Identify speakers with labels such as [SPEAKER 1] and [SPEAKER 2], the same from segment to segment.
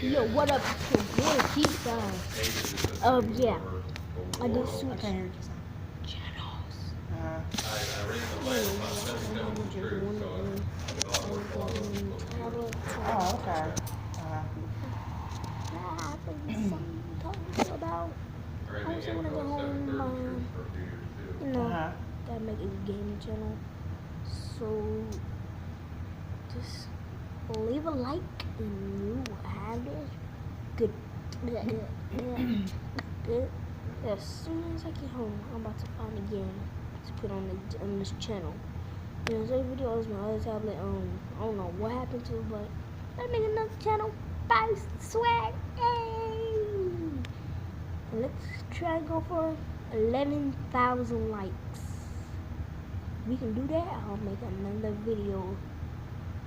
[SPEAKER 1] Yo, what up? It's your boy Pizza. Yeah. I just switched.
[SPEAKER 2] I can't hear you.
[SPEAKER 1] Channels.
[SPEAKER 2] Oh, okay.
[SPEAKER 1] About. I also want to go home. Gotta make a gaming channel. So just leave a like and you will have this. Good. Good. As soon as I get home, I'm about to find a game to put on this channel. You know, this video is my other tablet. I don't know what happened to it, but let's make another channel. Bye, swag. Hey. Let's try to go for 11,000 likes. If we can do that, I'll make another video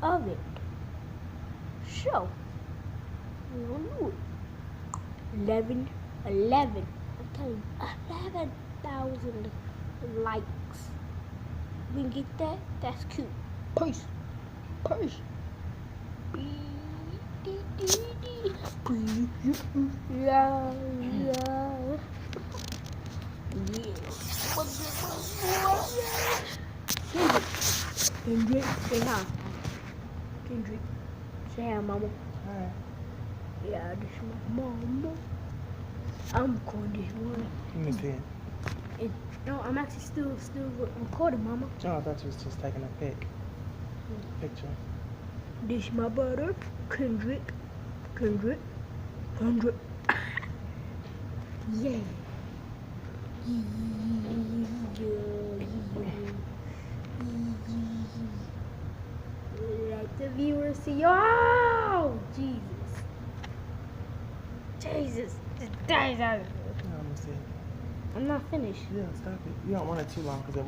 [SPEAKER 1] of it. So, we don't do it. 11. I'm telling you, 11,000 likes. We can get that. That's cute. Peace. Yeah. Kendrick, say hi. Kendrick, say hi, mama.
[SPEAKER 2] Alright.
[SPEAKER 1] Yeah, this is my mama. I'm recording this one.
[SPEAKER 2] Let me see it.
[SPEAKER 1] No, I'm actually still recording, mama.
[SPEAKER 2] Oh, I thought you was just taking a picture.
[SPEAKER 1] This is my brother, Kendrick. Yeah. Let the viewers see. Oh, Jesus. Just die out of here.
[SPEAKER 2] Let me see it.
[SPEAKER 1] I'm not finished.
[SPEAKER 2] Yeah, stop it. You don't want it too long because it won't.